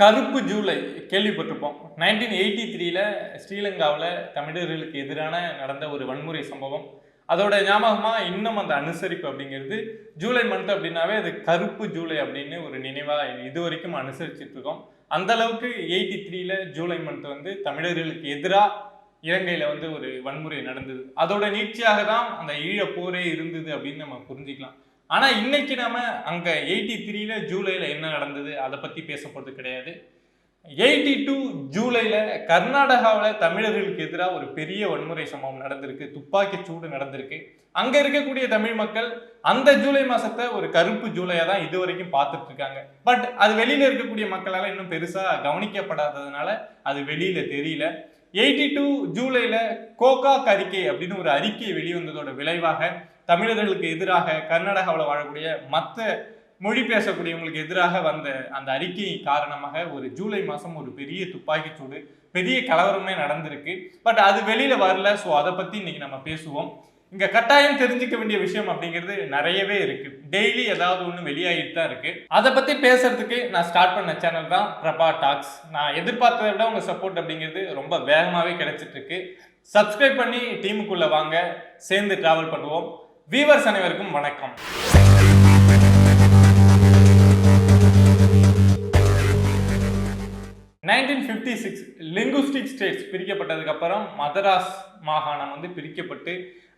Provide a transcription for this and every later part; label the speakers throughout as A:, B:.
A: கருப்பு ஜூலை கேள்விப்பட்டிருப்போம். 1983ல ஸ்ரீலங்காவுல தமிழர்களுக்கு எதிரான நடந்த ஒரு வன்முறை சம்பவம். அதோட ஞாபகமா இன்னும் அந்த அனுசரிப்பு அப்படிங்கிறது ஜூலை மந்த் அப்படின்னாவே அது கருப்பு ஜூலை அப்படின்னு ஒரு நினைவா இதுவரைக்கும் அனுசரிச்சுட்டு இருக்கோம். அந்த அளவுக்கு 83ல ஜூலை மந்த் வந்து தமிழர்களுக்கு எதிரா இலங்கையில வந்து ஒரு வன்முறை நடந்தது. அதோட நீட்சியாக தான் அந்த ஈழப் போரே இருந்தது அப்படின்னு நம்ம புரிஞ்சுக்கலாம். ஆனா இன்னைக்கு நாம அங்க 83ல ஜூலைல என்ன நடந்தது அதை பத்தி பேச போறது கிடையாது. 82 ஜூலைல கர்நாடகாவுல தமிழர்களுக்கு எதிராக ஒரு பெரிய வன்முறை சம்பவம் நடந்திருக்கு. துப்பாக்கி சூடு நடந்திருக்கு. அங்க இருக்கக்கூடிய தமிழ் மக்கள் அந்த ஜூலை மாசத்தை ஒரு கருப்பு ஜூலையா தான் இதுவரைக்கும் பார்த்துட்டு இருக்காங்க. பட் அது வெளியில இருக்கக்கூடிய மக்களால இன்னும் பெருசா கவனிக்கப்படாததுனால அது வெளியில தெரியல. 82 ஜூலைல கோகாக் அறிக்கை அப்படின்னு ஒரு அறிக்கை வெளிவந்ததோட விளைவாக தமிழர்களுக்கு எதிராக கர்நாடகாவில் வாழக்கூடிய மற்ற மொழி பேசக்கூடியவங்களுக்கு எதிராக வந்த அந்த அறிக்கை காரணமாக ஒரு ஜூலை மாதம் ஒரு பெரிய துப்பாக்கிச்சூடு பெரிய கலவரமே நடந்திருக்கு. பட் அது வெளியில வரல. ஸோ அதை பத்தி இன்னைக்கு நம்ம பேசுவோம். இங்க கட்டாயம் தெரிஞ்சுக்க வேண்டிய விஷயம் அப்படிங்கிறது நிறையவே இருக்கு. டெய்லி ஏதாவது ஒன்று வெளியாகிட்டு தான் இருக்கு. அதை பத்தி பேசுறதுக்கு நான் ஸ்டார்ட் பண்ண சேனல் தான் பிரபா டாக்ஸ். நான் எதிர்பார்த்ததை விட உங்க சப்போர்ட் அப்படிங்கிறது ரொம்ப வேகமாகவே கிடைச்சிட்டு இருக்கு. சப்ஸ்கிரைப் பண்ணி டீமுக்குள்ள வாங்க, சேர்ந்து டிராவல் பண்ணுவோம். வீவர்ஸ் அனைவருக்கும் வணக்கம். லிங்குஸ்டிக் ஸ்டேட்ஸ் பிரிக்கப்பட்டதுக்கு அப்புறம் மதராஸ் மாகாணம் வந்து பிரிக்கப்பட்டு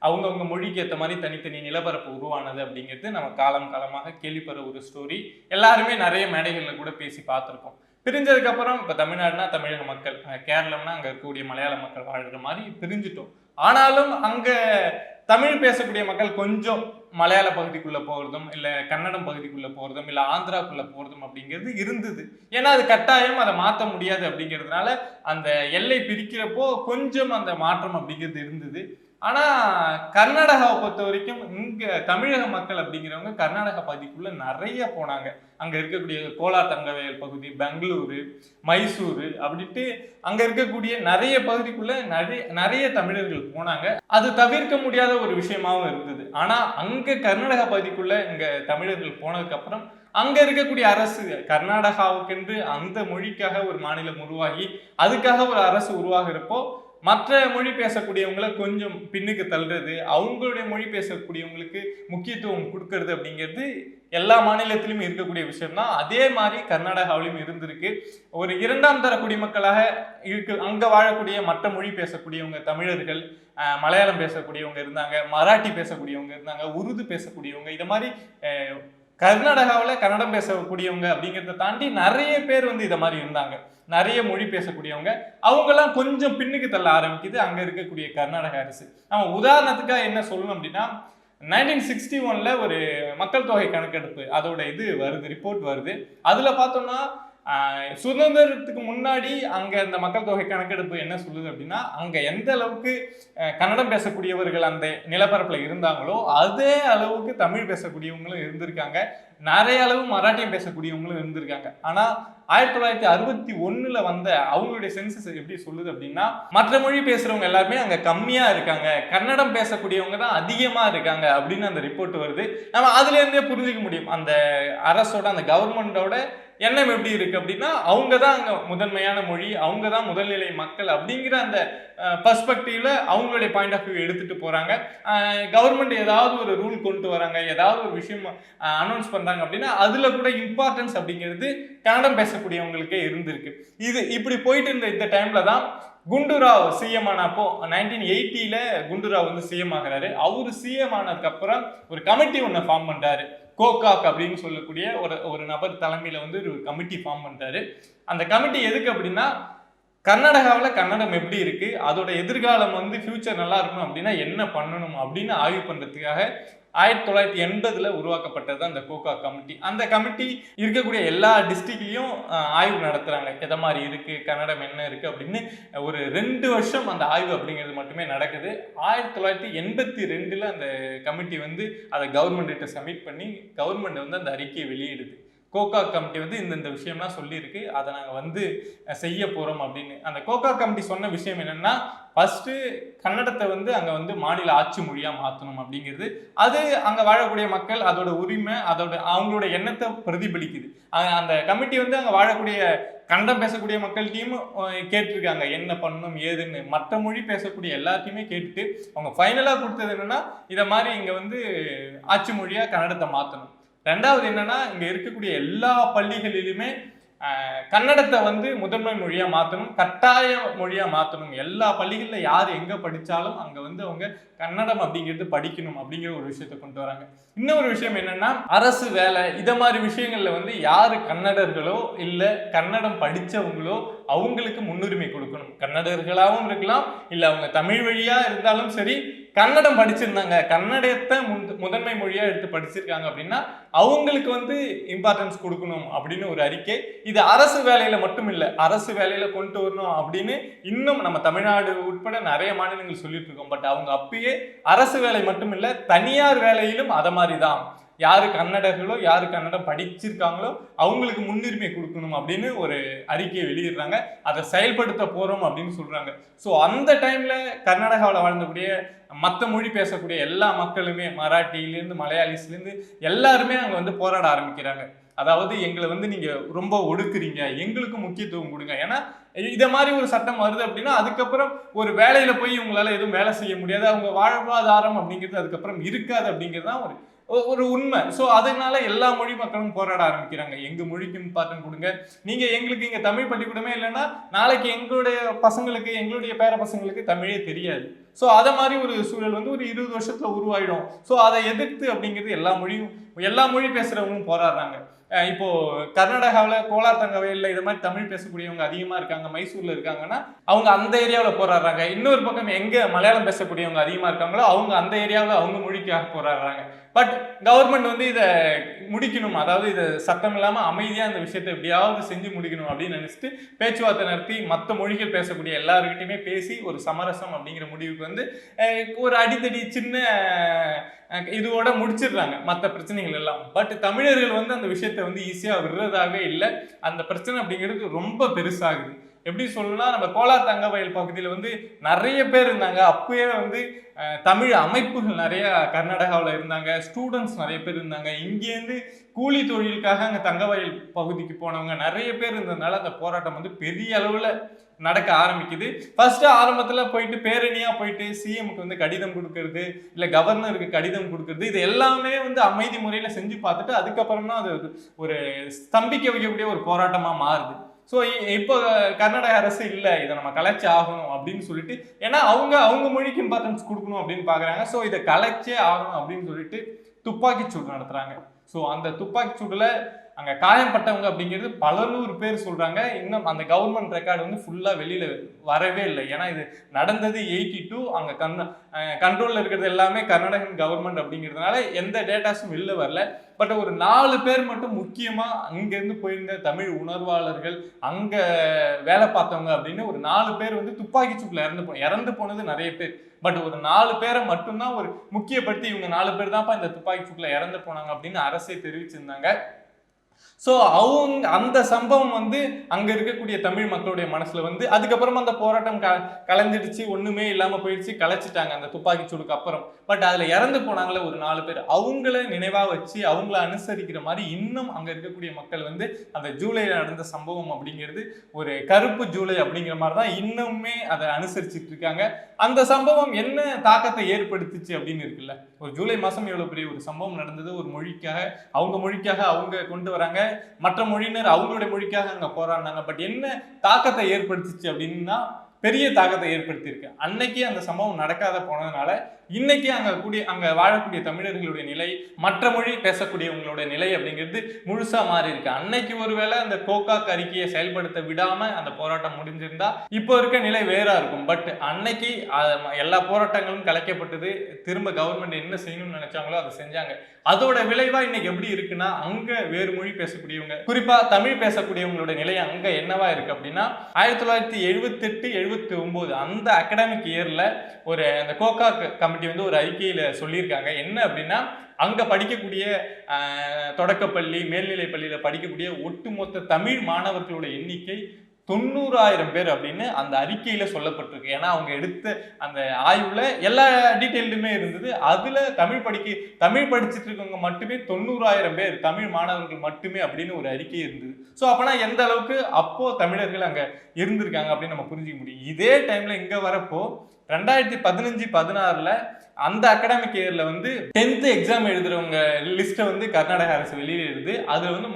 A: அவங்கவுங்க மொழிக்கு ஏற்ற மாதிரி தனித்தனி நிலப்பரப்பு உருவானது அப்படிங்கிறது நம்ம காலமாக கேள்விப்படுற ஒரு ஸ்டோரி. எல்லாருமே நிறைய மேடைகளில் கூட பேசி பார்த்துருக்கோம். பிரிஞ்சதுக்கு அப்புறம் இப்போ தமிழ்நாடுனா தமிழக மக்கள், கேரளம்னா அங்கே இருக்கக்கூடிய மலையாள மக்கள் வாழ்கிற மாதிரி பிரிஞ்சுட்டோம். ஆனாலும் அங்கே தமிழ் பேசக்கூடிய மக்கள் கொஞ்சம் மலையாள பகுதிக்குள்ள போகிறதும் இல்லை கன்னடம் பகுதிக்குள்ள போகிறதும் இல்லை ஆந்திராக்குள்ள போகிறதும் அப்படிங்கிறது இருந்தது. ஏன்னா அது கட்டாயம் அதை மாற்ற முடியாது அப்படிங்கிறதுனால அந்த எல்லை பிரிக்கிறப்போ கொஞ்சம் அந்த மாற்றம் அப்படிங்கிறது இருந்தது. ஆனா கர்நாடகாவை பொறுத்த வரைக்கும் இங்க தமிழக மக்கள் அப்படிங்கிறவங்க கர்நாடகா பகுதிக்குள்ள நிறைய போனாங்க. அங்க இருக்கக்கூடிய கோலார் தங்கவேல் பகுதி, பெங்களூரு, மைசூரு அப்படின்ட்டு அங்க இருக்கக்கூடிய நிறைய பகுதிக்குள்ள நிறைய தமிழர்கள் போனாங்க. அது தவிர்க்க முடியாத ஒரு விஷயமாவும் இருந்தது. ஆனா அங்க கர்நாடகா பகுதிக்குள்ள இங்க தமிழர்கள் போனதுக்கு அப்புறம் அங்க இருக்கக்கூடிய அரசு கர்நாடகாவுக்கென்று அந்த மொழிக்காக ஒரு மாநிலம் உருவாகி அதுக்காக ஒரு அரசு உருவாகிறப்போ மற்ற மொழி பேசக்கூடியவங்களை கொஞ்சம் பின்னுக்கு தள்ளுறது, அவங்களுடைய மொழி பேசக்கூடியவங்களுக்கு முக்கியத்துவம் கொடுக்கறது அப்படிங்கிறது எல்லா மாநிலத்திலும் இருக்கக்கூடிய விஷயம் தான். அதே மாதிரி கர்நாடகாவிலும் இருந்திருக்கு. ஒரு இரண்டாம் தர குடிமக்களாக இருக்கு. அங்க வாழக்கூடிய மற்ற மொழி பேசக்கூடியவங்க தமிழர்கள், மலையாளம் பேசக்கூடியவங்க இருந்தாங்க, மராட்டி பேசக்கூடியவங்க இருந்தாங்க, உருது பேசக்கூடியவங்க, இது மாதிரி கர்நாடகாவில் கன்னடம் பேசக்கூடியவங்க அப்படிங்கிறத தாண்டி நிறைய பேர் வந்து இதை மாதிரி இருந்தாங்க. நிறைய மொழி பேசக்கூடியவங்க அவங்கெல்லாம் கொஞ்சம் பின்னுக்கு தள்ள ஆரம்பிக்குது அங்க இருக்கக்கூடிய கர்நாடக அரசு. நம்ம உதாரணத்துக்காக என்ன சொல்லணும் அப்படின்னா 1961ல ஒரு மக்கள் தொகை கணக்கெடுப்பு அதோட இது வருது, ரிப்போர்ட் வருது. அதுல பார்த்தோம்னா சுதந்திரத்துக்கு முன்னாடி அங்க இந்த மக்கள் தொகை கணக்கெடுப்பு என்ன சொல்லுது அப்படின்னா அங்க எந்த அளவுக்கு கன்னடம் பேசக்கூடியவர்கள் அந்த நிலப்பரப்புல இருந்தாங்களோ அதே அளவுக்கு தமிழ் பேசக்கூடியவங்களும் இருந்திருக்காங்க, நிறைய அளவு மராட்டியம் பேசக்கூடியவங்களும் இருந்திருக்காங்க. ஆனா 1961ல வந்த அவங்களுடைய சென்சஸ் எப்படி சொல்லுது அப்படின்னா மற்ற மொழி பேசுறவங்க எல்லாருமே அங்க கம்மியா இருக்காங்க, கன்னடம் பேசக்கூடியவங்க தான் அதிகமா இருக்காங்க அப்படின்னு அந்த ரிப்போர்ட் வருது. நம்ம அதுல இருந்தே புரிஞ்சுக்க முடியும் அந்த அரசோட அந்த கவர்மெண்டோட எண்ணம் எப்படி இருக்கு அப்படின்னா அவங்க தான் அங்க முதன்மையான மொழி, அவங்க தான் முதல்நிலை மக்கள் அப்படிங்கிற அந்த பர்ஸ்பெக்டிவ்ல அவங்களுடைய பாயிண்ட் ஆஃப் வியூ எடுத்துட்டு போறாங்க. கவர்மெண்ட் ஏதாவது ஒரு ரூல் கொண்டு வராங்க, ஏதாவது ஒரு விஷயம் அனௌன்ஸ் பண்றாங்க அப்படின்னா அதுல கூட இம்பார்ட்டன்ஸ் அப்படிங்கிறது கன்னடம் பேசக்கூடியவங்களுக்கே இருந்திருக்கு. இது இப்படி போயிட்டு இருந்த இந்த டைம்ல தான் குண்டுராவ் சிஎம் ஆனப்போ 1980ல குண்டுராவ் வந்து சிஎம் ஆகிறாரு. அவரு சிஎம் ஆனதுக்கு அப்புறம் ஒரு கமிட்டி ஒன்று ஃபார்ம் பண்றாரு. கோகாக் அப்படின்னு சொல்லக்கூடிய ஒரு நபர் தலைமையில வந்து ஒரு கமிட்டி ஃபார்ம் பண்றாரு. அந்த கமிட்டி எதுக்கு அப்படின்னா கர்நாடகாவில் கன்னடம் எப்படி இருக்கு, அதோட எதிர்காலம் வந்து ஃபியூச்சர் நல்லா இருக்கணும் அப்படின்னா என்ன பண்ணணும் அப்படின்னு ஆய்வு பண்றதுக்காக 1980ல உருவாக்கப்பட்டது அந்த கோகாக் கமிட்டி. அந்த கமிட்டி இருக்கக்கூடிய எல்லா டிஸ்ட்ரிக்ட்லையும் ஆய்வு நடத்துறாங்க. எதை மாதிரி இருக்கு, கன்னடம் என்ன இருக்கு அப்படின்னு ஒரு 2 வருஷம் அந்த ஆய்வு அப்படிங்கிறது மட்டுமே நடக்குது. 1982ல அந்த கமிட்டி வந்து அதை கவர்மெண்ட் கிட்ட சப்மிட் பண்ணி கவர்மெண்ட் வந்து அந்த அறிக்கையை வெளியிடுது. கோகாக் கமிட்டி வந்து இந்த விஷயம்லாம் சொல்லியிருக்கு, அதை நாங்கள் வந்து செய்ய போகிறோம் அப்படின்னு. அந்த கோகாக் கமிட்டி சொன்ன விஷயம் என்னென்னா, ஃபஸ்ட்டு கன்னடத்தை வந்து அங்கே வந்து மாநில ஆட்சி மொழியாக மாற்றணும் அப்படிங்கிறது. அது அங்கே வாழக்கூடிய மக்கள் அதோட உரிமை, அவங்களோட எண்ணத்தை பிரதிபலிக்குது. அந்த கமிட்டி வந்து அங்கே வாழக்கூடிய கன்னடம் பேசக்கூடிய மக்கள்கிட்டையும் கேட்டிருக்காங்க என்ன பண்ணணும் ஏதுன்னு. மற்ற மொழி பேசக்கூடிய எல்லாத்தையுமே கேட்டுட்டு அவங்க ஃபைனலாக கொடுத்தது என்னன்னா, இதை மாதிரி இங்கே வந்து ஆட்சி மொழியாக கன்னடத்தை மாற்றணும். ரெண்டாவது என்னன்னா, இங்கே இருக்கக்கூடிய எல்லா பள்ளிகளிலுமே கன்னடத்தை வந்து முதன்மை மொழியாக மாற்றணும், கட்டாய மொழியாக மாற்றணும். எல்லா பள்ளிகளில் யார் எங்கே படித்தாலும் அங்கே வந்து அவங்க கன்னடம் அப்படிங்கிறது படிக்கணும் அப்படிங்கிற ஒரு விஷயத்தை கொண்டு வராங்க. இன்னொரு விஷயம் என்னன்னா, அரசு வேலை இதை மாதிரி விஷயங்கள்ல வந்து யாரு கன்னடர்களோ இல்லை கன்னடம் படித்தவங்களோ அவங்களுக்கு முன்னுரிமை கொடுக்கணும். கன்னடர்களாகவும் இருக்கலாம், இல்லை அவங்க தமிழ் வழியா இருந்தாலும் சரி, கன்னடம் படிச்சிருந்தாங்க, கன்னடத்தை முதன்மை மொழியா எடுத்து படிச்சிருக்காங்க அப்படின்னா அவங்களுக்கு வந்து இம்பார்ட்டன்ஸ் கொடுக்கணும் அப்படின்னு ஒரு அறிக்கை. இது அரசு வேலையில மட்டும் இல்லை, அரசு வேலையில கொண்டு வரணும் அப்படின்னு இன்னும் நம்ம தமிழ்நாடு உட்பட நிறைய மாநிலங்கள் சொல்லிட்டு இருக்கோம். பட் அவங்க அப்பயே அரசு வேலை மட்டும் இல்லை, தனியார் வேலையிலும் அதை மாதிரி தான். யாரு கன்னடர்களோ யாரு கன்னடம் படிச்சிருக்காங்களோ அவங்களுக்கு முன்னுரிமை கொடுக்கணும் அப்படின்னு ஒரு அறிக்கையை வெளியிடுறாங்க. அதை செயல்படுத்த போறோம் அப்படின்னு சொல்றாங்க. ஸோ அந்த டைம்ல கர்நாடகாவில் வாழ்ந்தக்கூடிய மற்ற மொழி பேசக்கூடிய எல்லா மக்களுமே, மராட்டியிலேருந்து மலையாளிஸ்லேருந்து எல்லாருமே அங்கே வந்து போராட ஆரம்பிக்கிறாங்க. அதாவது எங்களை வந்து நீங்க ரொம்ப ஒடுக்குறீங்க, எங்களுக்கு முக்கியத்துவம் கொடுங்க. ஏன்னா இதை மாதிரி ஒரு சட்டம் வருது அப்படின்னா அதுக்கப்புறம் ஒரு வேலையில போய் உங்களால எதுவும் வேலை செய்ய முடியாது, அவங்க வாழ்வாதாரம் அப்படிங்கிறது அதுக்கப்புறம் இருக்காது அப்படிங்கிறது தான் ஒரு உண்மை. ஸோ அதனால எல்லா மொழி மக்களும் போராட ஆரம்பிக்கிறாங்க. எங்க மொழிக்கு இம்பார்ட்டன்ட் கொடுங்க, நீங்க எங்களுக்கு இங்க தமிழ் பள்ளிக்கூடமே இல்லைன்னா நாளைக்கு எங்களுடைய பசங்களுக்கு, எங்களுடைய பேர பசங்களுக்கு தமிழே தெரியாது. ஸோ அதை மாதிரி ஒரு சூழல் வந்து ஒரு 20 வருஷத்துல உருவாயிடும். ஸோ அதை எதிர்த்து அப்படிங்கிறது எல்லா மொழி பேசுறவங்களும் போராடுறாங்க. இப்போ கர்நாடகாவில் கோலார் தங்கவயல்ல இது மாதிரி தமிழ் பேசக்கூடியவங்க அதிகமா இருக்காங்க, மைசூர்ல இருக்காங்கன்னா அவங்க அந்த ஏரியாவில் போராடுறாங்க. இன்னொரு பக்கம் எங்க மலையாளம் பேசக்கூடியவங்க அதிகமா இருக்காங்களோ அவங்க அந்த ஏரியாவில் அவங்க மொழிக்காக போராடுறாங்க. பட் கவர்மெண்ட் வந்து இதை முடிக்கணும், அதாவது இதை சட்டம் இல்லாமல் அமைதியாக இந்த விஷயத்தை எப்படியாவது செஞ்சு முடிக்கணும் அப்படின்னு நினைச்சிட்டு பேச்சுவார்த்தை நடத்தி மற்ற மொழிகள் பேசக்கூடிய எல்லாருக்கிட்டையுமே பேசி ஒரு சமரசம் அப்படிங்கிற முடிவுக்கு வந்து ஒரு அடித்தடி சின்ன இதுவோட முடிச்சிடுறாங்க மற்ற பிரச்சனைகள் எல்லாம். பட் தமிழர்கள் வந்து அந்த விஷயத்தை வந்து ஈஸியாக விடுறதாகவே இல்லை. அந்த பிரச்சனை அப்படிங்கிறது ரொம்ப பெருசாகுது. எப்படி சொல்லணும்னா, நம்ம கோலார் தங்கவயல் பகுதியில் வந்து நிறைய பேர் இருந்தாங்க. அப்பயே வந்து தமிழ் அமைப்புகள் நிறைய கர்நாடகாவில் இருந்தாங்க, ஸ்டூடெண்ட்ஸ் நிறைய பேர் இருந்தாங்க. இங்கேருந்து கூலி தொழிலுக்காக அங்கே தங்கவயல் பகுதிக்கு போனவங்க நிறைய பேர் இருந்ததுனால அந்த போராட்டம் வந்து பெரிய அளவில் நடக்க ஆரம்பிக்குது. ஃபர்ஸ்ட் ஆரம்பத்தில் போயிட்டு பேரணியாக போயிட்டு சிஎம்க்கு வந்து கடிதம் கொடுக்கறது, இல்லை கவர்னருக்கு கடிதம் கொடுக்கறது, இது எல்லாமே வந்து அமைதி முறையில் செஞ்சு பார்த்துட்டு அதுக்கப்புறம் தான் அது ஒரு ஸ்தம்பிக்க வைக்கக்கூடிய ஒரு போராட்டமாக மாறுது. ஸோ இப்போ கர்நாடக அரசு இல்லை, இதை நம்ம கலைச்சி ஆகணும் அப்படின்னு சொல்லிட்டு, ஏன்னா அவங்க மொழிக்கு இம்பார்ட்டன்ஸ் கொடுக்கணும் அப்படின்னு பார்க்குறாங்க. ஸோ இதை கலைச்சே ஆகணும் அப்படின்னு சொல்லிட்டு துப்பாக்கி சூடு நடத்துகிறாங்க. ஸோ அந்த துப்பாக்கி சூடில் அங்கே காயம்பட்டவங்க அப்படிங்கிறது பல நூறு பேர் சொல்கிறாங்க. இன்னும் அந்த கவர்மெண்ட் ரெக்கார்டு வந்து ஃபுல்லாக வெளியில் வரவே இல்லை. ஏன்னா இது நடந்தது 82, அங்கே கண்ட்ரோலில் இருக்கிறது எல்லாமே கர்நாடகன் கவர்மெண்ட் அப்படிங்கிறதுனால எந்த டேட்டாஸும் வெளில வரல. பட் ஒரு 4 பேர் மட்டும் முக்கியமாக அங்கேருந்து போயிருந்த தமிழ் உணர்வாளர்கள், அங்கே வேலை பார்த்தவங்க அப்படின்னு ஒரு 4 பேர் வந்து துப்பாக்கி சூட்டில் இறந்து போனது நிறைய பேர். பட் ஒரு 4 பேரை மட்டும்தான் ஒரு முக்கியப்படுத்தி இவங்க 4 பேர் தான்ப்பா இந்த துப்பாக்கி சூட்டில் இறந்து போனாங்க அப்படின்னு அரசே தெரிவிச்சிருந்தாங்க. ஸோ அந்த சம்பவம் வந்து அங்கே இருக்கக்கூடிய தமிழ் மக்களுடைய மனசில் வந்து அதுக்கப்புறமா அந்த போராட்டம் கலைஞ்சிடுச்சு, ஒன்றுமே இல்லாமல் போயிடுச்சு, கலைச்சிட்டாங்க அந்த துப்பாக்கி சூடுக்கு அப்புறம். பட் அதில் இறந்து போனாங்களே ஒரு 4 பேர், அவங்கள நினைவாக வச்சு அவங்கள அனுசரிக்கிற மாதிரி இன்னும் அங்கே இருக்கக்கூடிய மக்கள் வந்து அந்த ஜூலையில் நடந்த சம்பவம் அப்படிங்கிறது ஒரு கருப்பு ஜூலை அப்படிங்கிற மாதிரி தான் இன்னுமே அதை அனுசரிச்சுட்டு இருக்காங்க. அந்த சம்பவம் என்ன தாக்கத்தை ஏற்படுத்துச்சு அப்படின்னு இருக்குல்ல, ஒரு ஜூலை மாதம் எவ்வளோ பெரிய ஒரு சம்பவம் நடந்தது, ஒரு மொழிக்காக அவங்க கொண்டு வராங்க, மற்ற மொழியினர் அவங்களுடைய மொழிக்காக அங்க போராடினாங்க. பட் என்ன தாக்கத்தை ஏற்படுத்துச்சு அப்படின்னா பெரிய தாக்கத்தை ஏற்படுத்தியிருக்கு. அன்னைக்கு அந்த சம்பவம் நடக்காத போனதுனால இன்னைக்கு அங்க வாழக்கூடிய தமிழர்களுடைய நிலை, மற்ற மொழி பேசக்கூடியவங்களுடைய நிலை அப்படிங்கிறது முழுசா மாறி இருக்கு. அன்னைக்கு ஒருவேளை அந்த கோகாக் அறிக்கையை செயல்படுத்த விடாம அந்த போராட்டம் முடிஞ்சிருந்தா இப்போ இருக்க நிலை வேறா இருக்கும். பட் அன்னைக்கு எல்லா போராட்டங்களும் கலைக்கப்பட்டது, திரும்ப கவர்மெண்ட் என்ன செய்யணும்னு நினைச்சாங்களோ அதை செஞ்சாங்க. அதோட விளைவா இன்னைக்கு எப்படி இருக்குன்னா, அங்க வேறு மொழி பேசக்கூடியவங்க, குறிப்பா தமிழ் பேசக்கூடியவங்களோட நிலை அங்க என்னவா இருக்கு அப்படின்னா 1978 79 அந்த அகாடமிக் இயர்ல அந்த கோகா கமிட்டி வந்து ஒரு அறிக்கையில சொல்லியிருக்காங்க. என்ன அப்படின்னா, அங்க படிக்கக்கூடிய தொடக்கப்பள்ளி மேல்நிலை பள்ளியில படிக்கக்கூடிய ஒட்டுமொத்த தமிழ் மாணவர்களோட எண்ணிக்கை 90,000 பேர் அப்படின்னு அந்த அறிக்கையில சொல்லப்பட்டிருக்கு. ஏன்னா அவங்க எடுத்த அந்த ஆய்வுல எல்லா டீட்டெயிலுமே இருந்தது. அதுல தமிழ் படிச்சுட்டு இருக்கவங்க மட்டுமே 90,000 பேர் தமிழ் மாணவர்கள் மட்டுமே அப்படின்னு ஒரு அறிக்கை இருந்தது. ஸோ அப்பனா எந்த அளவுக்கு அப்போ தமிழர்கள் அங்க இருந்திருக்காங்க அப்படின்னு நம்ம புரிஞ்சுக்க முடியும். இதே டைம்ல இங்க வரப்போ 2015-16 அந்த அகாடமிக் இயர்ல வந்து 10th எக்ஸாம் எழுதுறவங்க லிஸ்ட்டை வந்து கர்நாடக அரசு வெளியிடுது. அதுல வந்து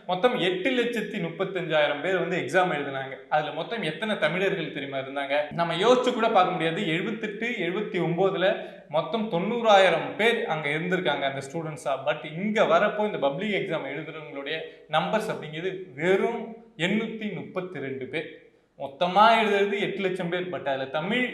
A: மொத்தம் 8,35,000 பேர் வந்து எக்ஸாம் எழுதினாங்க. அதுல மொத்தம் எத்தனை தமிழர்கள் தெரியுமா இருந்தாங்க? நம்ம யோசிச்சு கூட பார்க்க முடியாது. 78, 79ல மொத்தம் 90,000 பேர் அங்க இருந்திருக்காங்க அந்த ஸ்டூடெண்ட்ஸா. பட் இங்க வரப்போ இந்த பப்ளிக் எக்ஸாம் எழுதுறவங்களுடைய நம்பர்ஸ் அப்படிங்கிறது வெறும் 832 பேர். மொத்தமா எழுதுறது 8 லட்சம் பேர். பட் அதுல தமிழ்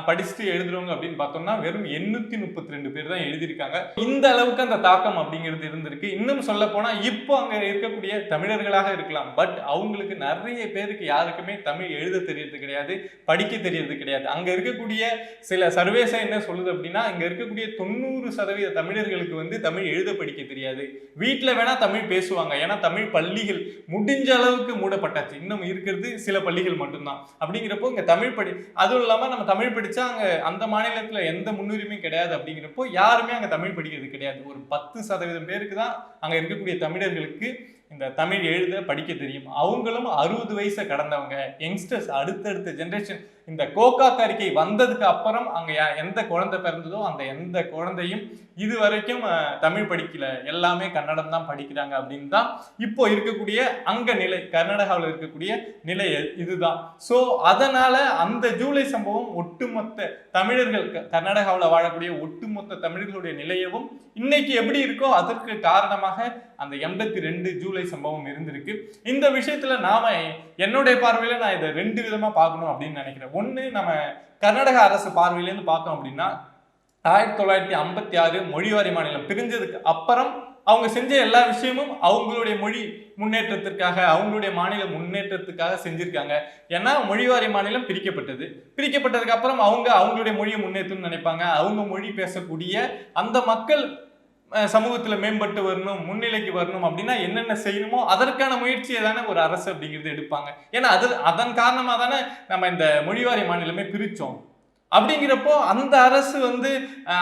A: படிச்சுட்டு எழுதுறவங்க அப்படின்னு பார்த்தோம்னா வெறும் 832 பேர் தான் எழுதியிருக்காங்க. இந்த அளவுக்கு அந்த தாக்கம் அப்படிங்கிறது இருந்திருக்கு. இன்னும் சொல்ல போனா இப்போ அங்க இருக்கக்கூடிய தமிழர்களாக இருக்கலாம், பட் அவங்களுக்கு நிறைய பேருக்கு யாருக்குமே தமிழ் எழுத தெரியறது கிடையாது, படிக்க தெரியறது கிடையாது. அங்க இருக்கக்கூடிய சில சர்வேஸை என்ன சொல்லுது அப்படின்னா, இங்க இருக்கக்கூடிய 90% தமிழர்களுக்கு வந்து தமிழ் எழுத படிக்க தெரியாது. வீட்டுல வேணா தமிழ் பேசுவாங்க, ஏன்னா தமிழ் பள்ளிகள் முடிஞ்ச அளவுக்கு மூடப்பட்டாச்சு. இன்னும் இருக்கிறது சில பள்ளிகள் மட்டும்தான். அப்படிங்கிறப்போ இங்க தமிழ் அதுவும் இல்லாம நம்ம தமிழ் படிச்சா அங்க அந்த மாநிலத்துல எந்த முன்னுரிமையும் கிடையாது. அப்படிங்கிறப்போ யாருமே அங்க தமிழ் படிக்கிறது கிடையாது. ஒரு 10% பேருக்கு தான் அங்க இருக்கக்கூடிய தமிழர்களுக்கு இந்த தமிழ் எழுத படிக்க தெரியும். அவங்களும் 60 வயசை கடந்தவங்க, யங்ஸ்டர்ஸ், அடுத்தடுத்த ஜெனரேஷன். இந்த கோகா அறிக்கை வந்ததுக்கு அப்புறம் அங்க எந்த குழந்தை பிறந்ததோ அந்த எந்த குழந்தையும் இது வரைக்கும் தமிழ் படிக்கல, எல்லாமே கன்னடம் தான் படிக்கிறாங்க அப்படின்னு தான் இப்போ இருக்கக்கூடிய அங்க நிலை, கர்நாடகாவில் இருக்கக்கூடிய நிலை இதுதான். ஸோ அதனால அந்த ஜூலை சம்பவம் ஒட்டுமொத்த தமிழர்கள், கர்நாடகாவில் வாழக்கூடிய ஒட்டுமொத்த தமிழர்களுடைய நிலையவும் இன்னைக்கு எப்படி இருக்கோ அதற்கு காரணமாக அந்த 82 ஜூலை சம்பவம் இருந்திருக்கு. இந்த விஷயத்துல என்னுடைய பார்வையில நான் இதை 2 விதமா பார்க்கணும் அப்படின்னு நினைக்கிறேன். ஒண்ணு, நம்ம கர்நாடக அரசு பார்வையிலேருந்து பார்த்தோம் அப்படின்னா 1956 மொழிவாரி மாநிலம் பிரிஞ்சதுக்கு அப்புறம் அவங்க செஞ்ச எல்லா விஷயமும் அவங்களுடைய மொழி முன்னேற்றத்திற்காக, அவங்களுடைய மாநில முன்னேற்றத்துக்காக செஞ்சிருக்காங்க. ஏன்னா மொழிவாரி மாநிலம் பிரிக்கப்பட்டதுக்கு அப்புறம் அவங்களுடைய மொழியை முன்னேற்றம்னு நினைப்பாங்க. அவங்க மொழி பேசக்கூடிய அந்த மக்கள் சமூகத்துல மேம்பட்டு வரணும், முன்னிலைக்கு வரணும் அப்படின்னா என்னென்ன செய்யணுமோ அதற்கான முயற்சியை தானே ஒரு அரசு அப்படிங்கிறது எடுப்பாங்க. ஏன்னா அதன் காரணமா தானே நம்ம இந்த மொழிவாரி மாநிலமே பிரிச்சோம். அப்படிங்கிறப்போ அந்த அரசு வந்து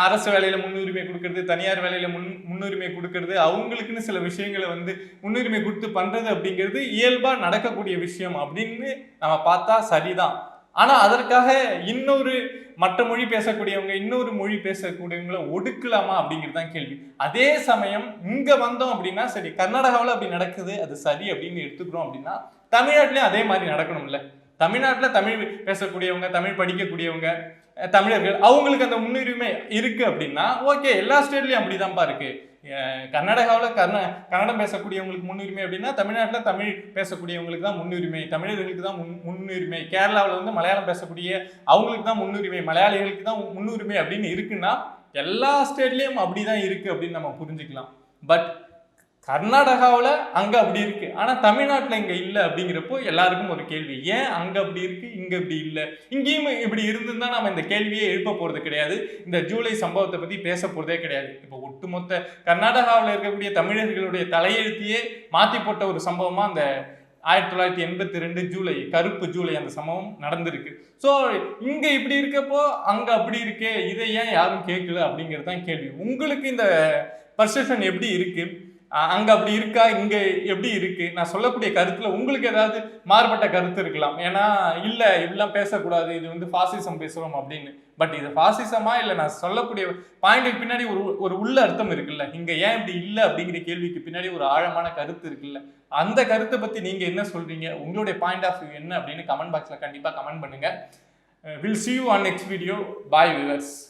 A: அரசு வேலையில முன்னுரிமை கொடுக்கறது, தனியார் வேலையில முன்னுரிமை கொடுக்கறது, அவங்களுக்குன்னு சில விஷயங்களை வந்து முன்னுரிமை கொடுத்து பண்றது அப்படிங்கிறது இயல்பா நடக்கக்கூடிய விஷயம் அப்படின்னு நம்ம பார்த்தா சரிதான். ஆனா அதற்காக மற்ற மொழி பேசக்கூடியவங்க இன்னொரு மொழி பேசக்கூடியவங்களை ஒடுக்கலாமா அப்படிங்கிறது தான் கேள்வி. அதே சமயம் இங்க வந்தோம் அப்படின்னா சரி, கர்நாடகாவில் அப்படி நடக்குது, அது சரி அப்படின்னு எடுத்துக்கிறோம் அப்படின்னா தமிழ்நாட்டிலையும் அதே மாதிரி நடக்கணும்ல. தமிழ்நாட்டில் தமிழ் பேசக்கூடியவங்க, தமிழ் படிக்கக்கூடியவங்க, தமிழர்கள், அவங்களுக்கு அந்த முன்னுரிமை இருக்கு அப்படின்னா ஓகே, எல்லா ஸ்டேட்லயும் அப்படிதான்ப்பா இருக்கு. கர்நாடகாவில் கன்னடம் பேசக்கூடியவங்களுக்கு முன்னுரிமை அப்படின்னா தமிழ்நாட்டில் தமிழ் பேசக்கூடியவங்களுக்கு தான் முன்னுரிமை, தமிழர்களுக்கு தான் முன்னுரிமை. கேரளாவில் வந்து மலையாளம் பேசக்கூடிய அவங்களுக்கு தான் முன்னுரிமை, மலையாளிகளுக்கு தான் முன்னுரிமை அப்படின்னு இருக்குன்னா எல்லா ஸ்டேட்லேயும் அப்படிதான் இருக்கு அப்படின்னு நம்ம புரிஞ்சுக்கலாம். பட் கர்நாடகாவில் அங்கே அப்படி இருக்கு, ஆனால் தமிழ்நாட்டில் இங்கே இல்லை. அப்படிங்கிறப்போ எல்லாருக்கும் ஒரு கேள்வி, ஏன் அங்கே அப்படி இருக்கு இங்கே இப்படி இல்லை? இங்கேயும் இப்படி இருந்திருந்தா நம்ம இந்த கேள்வியை எழுப்ப போகிறது கிடையாது, இந்த ஜூலை சம்பவத்தை பற்றி பேச போகிறதே கிடையாது. இப்போ ஒட்டுமொத்த கர்நாடகாவில் இருக்கக்கூடிய தமிழர்களுடைய தலையெழுத்தையே மாற்றி போட்ட ஒரு சம்பவமாக அந்த 1982 ஜூலை, கருப்பு ஜூலை அந்த சம்பவம் நடந்திருக்கு. ஸோ இங்கே இப்படி இருக்கப்போ அங்கே அப்படி இருக்கே, இதை ஏன் யாரும் கேட்கல அப்படிங்கிறது தான் கேள்வி. உங்களுக்கு இந்த பர்செப்ஷன் எப்படி இருக்கு? அங்க அப்படி இருக்கா, இங்க எப்படி இருக்கு? நான் சொல்லக்கூடிய கருத்துல உங்களுக்கு ஏதாவது மாறுபட்ட கருத்து இருக்கலாம். ஏன்னா இல்ல இப்படிலாம் பேசக்கூடாது, இது வந்து பாசிசம் பேசுறோம் அப்படின்னு. பட் இது பாசிசமா இல்ல நான் சொல்லக்கூடிய பாயிண்ட்டுக்கு பின்னாடி ஒரு உள்ள அர்த்தம் இருக்குல்ல, இங்க ஏன் இப்படி இல்லை அப்படிங்கிற கேள்விக்கு பின்னாடி ஒரு ஆழமான கருத்து இருக்குல்ல. அந்த கருத்தை பத்தி நீங்க என்ன சொல்றீங்க, உங்களுடைய பாயிண்ட் ஆஃப் வியூ என்ன அப்படின்னு கமெண்ட் பாக்ஸ்ல கண்டிப்பா கமெண்ட் பண்ணுங்க. We'll see you on next video. Bye viewers.